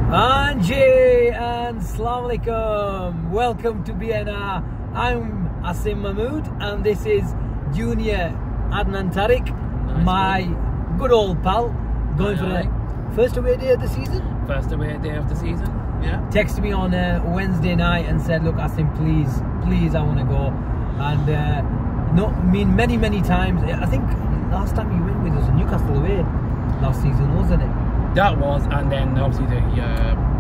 Anji and Assalamu Alaikum. Welcome to BNR. I'm Asim Mahmood and this is Junior Adnan Tariq, nice my man. Good old pal, going for the first away day of the season. First away day of the season, yeah. Texted me on Wednesday night and said, look Asim, please I want to go. And many times, I think last time you went with us Newcastle away last season, wasn't it? That was, and then obviously the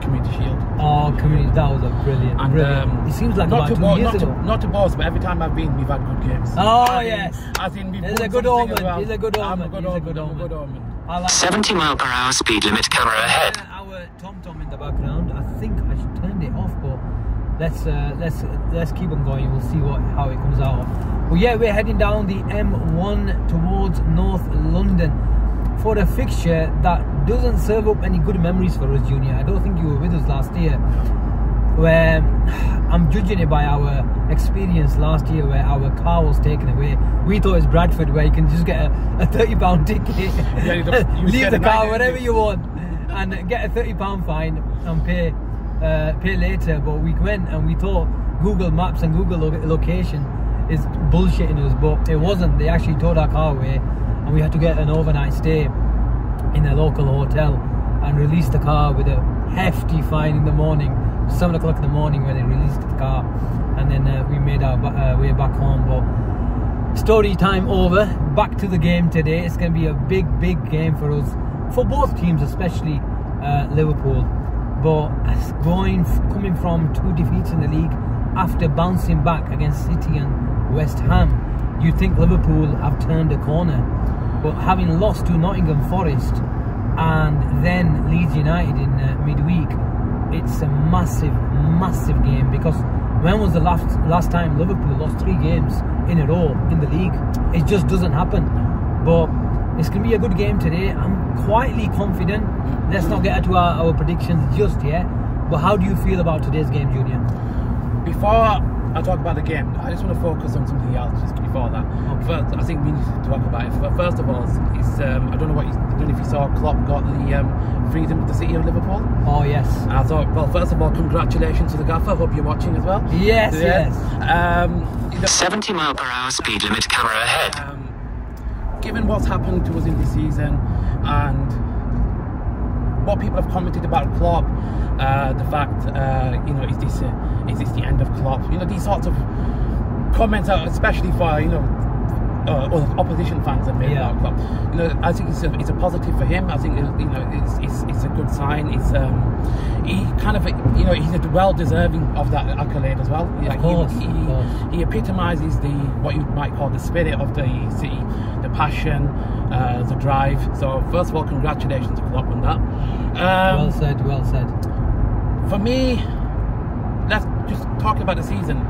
Community Shield. Oh, Community, that was a brilliant. And it seems like about 2 years ago. Not to boast, but every time I've been, we've had good games. Oh, yes. It's a good omen. Well. It's a good omen. I'm a good omen. I like 70 mile per hour speed limit, camera ahead. Our tom-tom in the background. I think I should turn it off, but let's keep on going. We'll see how it comes out. Well, yeah, we're heading down the M1 towards North London for a fixture that doesn't serve up any good memories for us, Junior. I don't think you were with us last year, where I'm judging it by our experience last year where our car was taken away. We thought it was Bradford, where you can just get a £30 ticket, leave the car wherever you want and get a £30 fine and pay later. But we went and we thought Google Maps and Google location is bullshitting us, but it wasn't. They actually towed our car away and we had to get an overnight stay in a local hotel and release the car with a hefty fine in the morning, 7 o'clock in the morning when they released the car. And then we made our way back home. But story time over, back to the game today. It's going to be a big game for us, for both teams, especially Liverpool. But coming from 2 defeats in the league after bouncing back against City and West Ham, you think Liverpool have turned a corner. But having lost to Nottingham Forest and then Leeds United in midweek, it's a massive game, because when was the last time Liverpool lost 3 games in a row in the league? It just doesn't happen. But it's going to be a good game today. I'm quietly confident. Let's not get into our predictions just yet. But how do you feel about today's game, Junior? Before I talk about the game, I just want to focus on something else just before that. Okay. First, I think we need to talk about it. First of all, I don't know if you saw Klopp got the freedom of the city of Liverpool. Oh yes. I thought, well, first of all, congratulations to the gaffer. Hope you're watching as well. Yes. 70 mile per hour speed limit, camera ahead. Given what's happened to us in this season and what people have commented about Klopp, the fact, is this the end of Klopp? These sorts of comments, especially for opposition fans have made about Klopp. I think it's a positive for him. I think it's a good sign. It's he's well deserving of that accolade as well. Of course. He epitomises what you might call the spirit of the city, the passion, the drive. So first of all, congratulations to Klopp on that. Well said. For me, let's just talk about the season.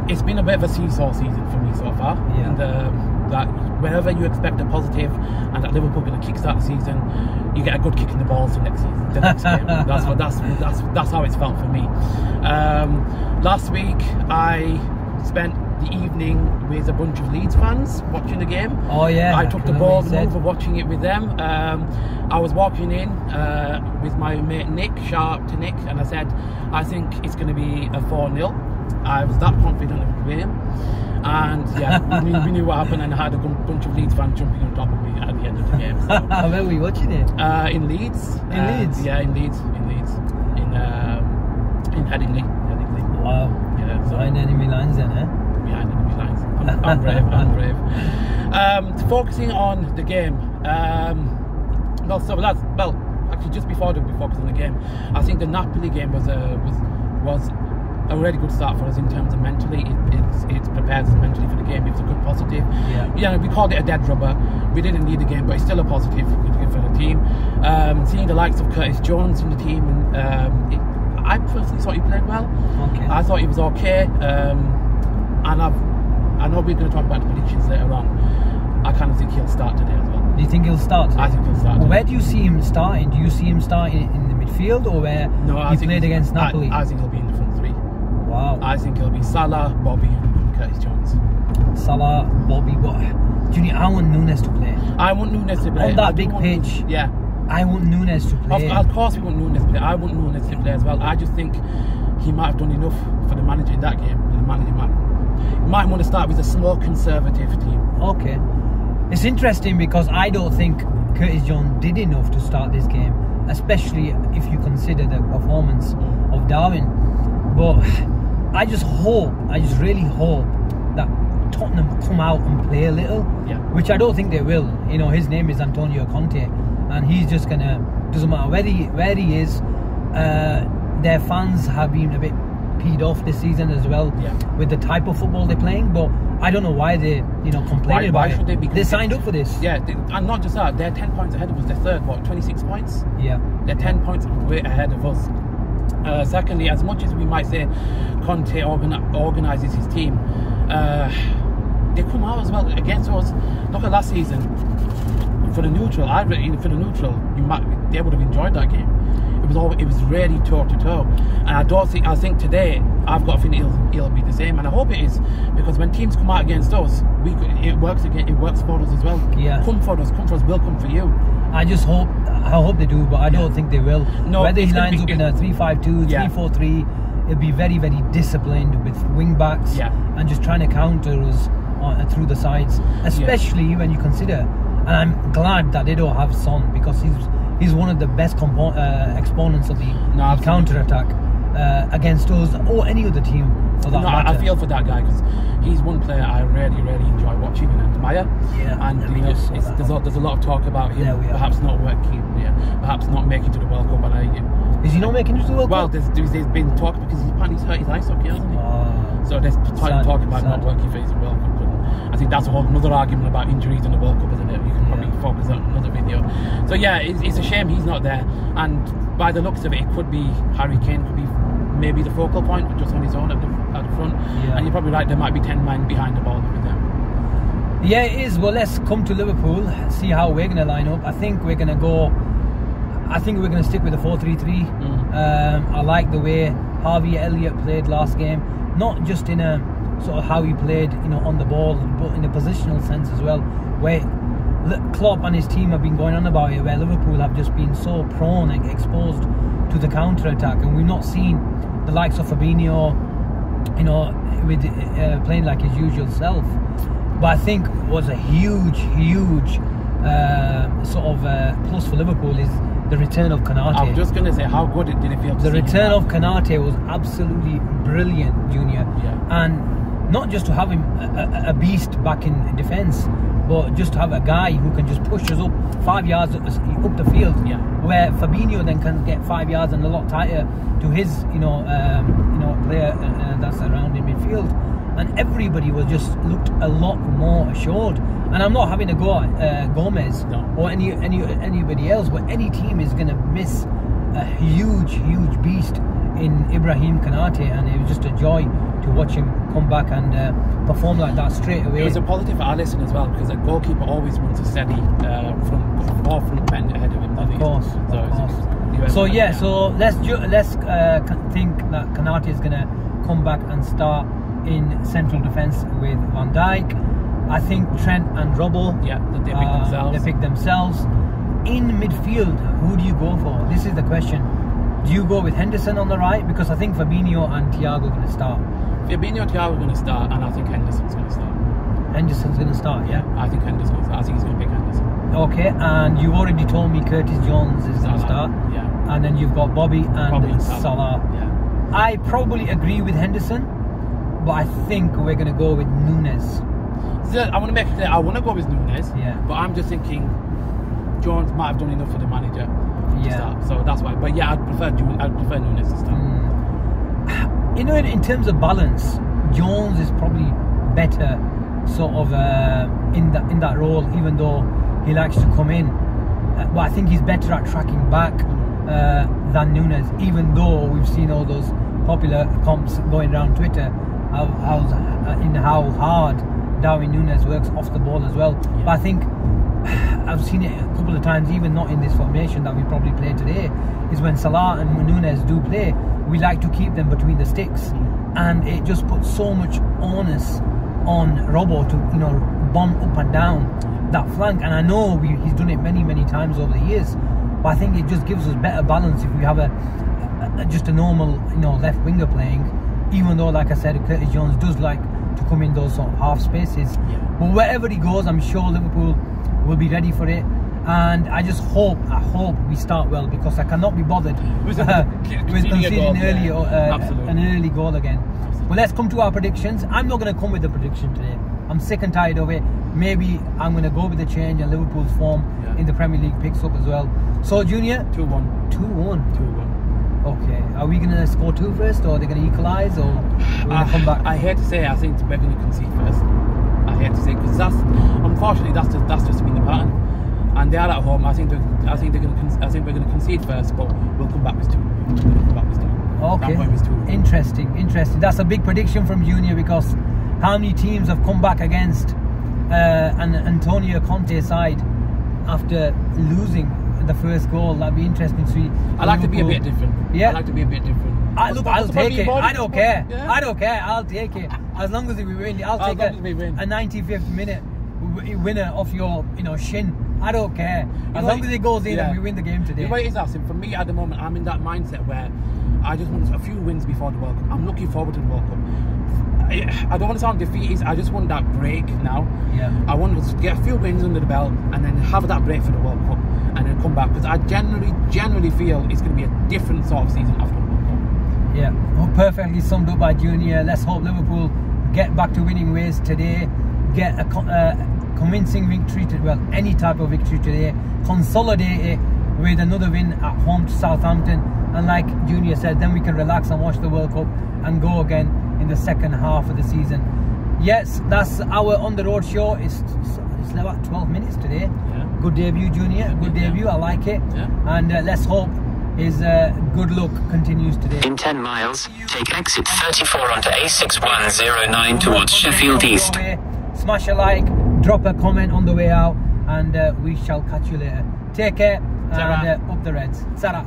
It's been a bit of a seesaw season for me so far. Yeah. And that whenever you expect a positive and that Liverpool going to kickstart the season, you get a good kick in the balls the next game. That's how it's felt for me. Last week I spent the evening with a bunch of Leeds fans watching the game. Oh yeah. I took the ball over watching it with them. I was walking in with my mate Nick, shout out to Nick, and I said, I think it's going to be a 4-0. I was that confident of the game, and yeah, we knew what happened, and I had a bunch of Leeds fans jumping on top of me at the end of the game. So. Where were you watching it? In Leeds. Leeds? Yeah, in Leeds. In Headingley. Wow. Yeah. So, behind enemy lines then, eh? Behind enemy lines. I'm brave. Focusing on the game. Actually, just before we focus on the game, I think the Napoli game was a really good start for us in terms of mentally. It prepares us mentally for the game. It's a good positive. Yeah, we called it a dead rubber. We didn't need the game, but it's still a positive for the team. Seeing the likes of Curtis Jones from the team, and I personally thought he played well. Okay. I thought he was okay. And I know we're going to talk about the predictions later on. I kind of think he'll start today as well. Do you think he'll start today? I think he'll start today. Where do you see him starting? Do you see him starting in the midfield or where he played against Napoli? I think he'll be in the front three. Wow. I think it'll be Salah, Bobby and Curtis Jones. Salah, Bobby, Junior, I want Nunes to play. I want Nunes to play. On that big pitch. Yeah. I want Nunes to play. Of course we want Nunes to play. I want Nunes to play as well. I just think he might have done enough for the manager in that game. The manager might want to start with a small conservative team. Okay. It's interesting because I don't think Curtis Jones did enough to start this game, especially if you consider the performance of Darwin. But I just really hope that Tottenham come out and play a little, which I don't think they will. You know, his name is Antonio Conte, and he's just gonna, doesn't matter where he is. Their fans have been a bit peed off this season as well with the type of football they're playing, but I don't know why they, complaining about it. They signed up for this. Yeah, and not just that, they're 10 points ahead of us. They're third, 26 points? Yeah. They're 10 points way ahead of us. Secondly, as much as we might say Conte organises his team, they come out as well against us. Look at last season. For the neutral, they would have enjoyed that game. It was really toe to toe, and I think today I've got a feeling it'll be the same, and I hope it is, because when teams come out against us, it works for us as well. Yeah. Come for us, we'll come for you. I hope they do, but I don't think they will. No, whether he lines up in a 3-5-2, 3-4-3, it'll be very, very disciplined with wing backs and just trying to counter us through the sides, especially when you consider, and I'm glad that they don't have Son, because he's one of the best exponents of the counter-attack against us or any other team for that matter. I feel for that guy, because he's one player I really, really enjoy watching and admire. And there's a lot of talk about him perhaps not making to the World Cup. Is he not making it to the World Cup? Well, there's been talk because he's hurt his ice hockey, hasn't he? So there's talk about not working for his World Cup. I think that's a whole another argument about injuries in the World Cup, isn't it? You can probably focus on another video. So it's a shame he's not there. And by the looks of it could be Harry Kane, could be maybe the focal point, just on his own at the front. And you're probably right, there might be 10 men behind the ball with them. Yeah, it is. Well, let's come to Liverpool, see how we're going to line up. I think we're going to stick with the 4-3-3. I like the way Harvey Elliott played last game, not just in a sort of how he played, on the ball, but in a positional sense as well, where Klopp and his team have been going on about it, where Liverpool have just been so prone and exposed to the counter-attack, and we've not seen the likes of Fabinho, with playing like his usual self. But I think was a huge sort of plus for Liverpool is the return of Konate. I was just going to say, how good did it feel to see the return of Konate was absolutely brilliant, Junior. And not just to have him a beast back in defence, but just to have a guy who can just push us up 5 yards up the field, where Fabinho then can get 5 yards and a lot tighter to his player that's around in midfield, and everybody looked a lot more assured. And I'm not having a go at Gomez or anybody else, but any team is going to miss a huge beast in Ibrahim Konate, and it was just a joy to watch him come back and perform like that straight away. It was a positive for Alisson as well, because a goalkeeper always wants a steady front men ahead of him. Of course. So let's think that Konate is going to come back and start in central defence with Van Dijk. I think Trent and Robbo, they pick themselves. In midfield, who do you go for? This is the question. Do you go with Henderson on the right? Because I think Fabinho and Thiago are going to start. Fabinho and Thiago are going to start, and I think Henderson's going to start. Henderson's going to start, yeah? I think Henderson's going to start. I think he's going to pick Henderson. Okay, and you've already told me Curtis Jones is going to start. Yeah. And then you've got Bobby and Salah. Yeah. I probably agree with Henderson, but I think we're going to go with Nunes. I want to make it clear, I want to go with Nunes, but I'm just thinking Jones might have done enough for the manager to start, so that's why. But I'd prefer Nunes to start. In terms of balance, Jones is probably better sort of in that role, even though he likes to come in. But I think he's better at tracking back than Nunes, even though we've seen all those popular comps going around Twitter how hard Darwin Nunes works off the ball as well. But I think I've seen it a couple of times, even not in this formation that we probably play today, is when Salah and Nunes do play, we like to keep them between the sticks, and it just puts so much onus on Robbo to bomb up and down that flank. And I know he's done it many times over the years, but I think it just gives us better balance if we have just a normal, left winger playing. Even though, like I said, Curtis Jones does like to come in those sort of half spaces. Yeah. But wherever he goes, I'm sure Liverpool will be ready for it. And I just hope we start well, because I cannot be bothered with conceding an early goal again. Well, let's come to our predictions. I'm not going to come with a prediction today. I'm sick and tired of it. Maybe I'm going to go with the change, and Liverpool's form in the Premier League picks up as well. So, Junior? 2-1. 2-1. 2-1. Okay. Are we going to score 2 first, or are they going to equalise, or we're going to come back? I hate to say, I think we're going to concede first. I hate to say, because unfortunately that's just been the pattern. And they are at home. I think we're going to concede first, but we'll come back with 2. Okay. Interesting. That's a big prediction from Junior, because how many teams have come back against an Antonio Conte side after losing the first goal? That'd be interesting to see. I like to be a bit different. Yeah. I like to be a bit different. I'll take it. I don't care. Yeah. I don't care. I'll take it. As long as we win. I'll take a 95th minute winner off your shin. I don't care. As long as it goes in and we win the game today. The way it is, Asim, for me at the moment, I'm in that mindset where I just want a few wins before the World Cup. I'm looking forward to the World Cup. I don't want to sound defeatist. I just want that break now. Yeah. I want to get a few wins under the belt and then have that break for the World Cup and then come back, because I generally feel it's going to be a different sort of season after the World Cup. Yeah, well, perfectly summed up by Junior. Let's hope Liverpool get back to winning ways today, get a convincing victory, any type of victory today, consolidate it with another win at home to Southampton, and like Junior said, then we can relax and watch the World Cup and go again in the second half of the season. Yes, that's our On The Road show. It's about 12 minutes today. Yeah. Good debut, Junior. Good debut. I like it. Yeah. And let's hope his good luck continues today. In 10 miles, take exit 34 onto A6109 towards Sheffield East. Smash a like, drop a comment on the way out, and we shall catch you later. Take care, and up the Reds. Sarah.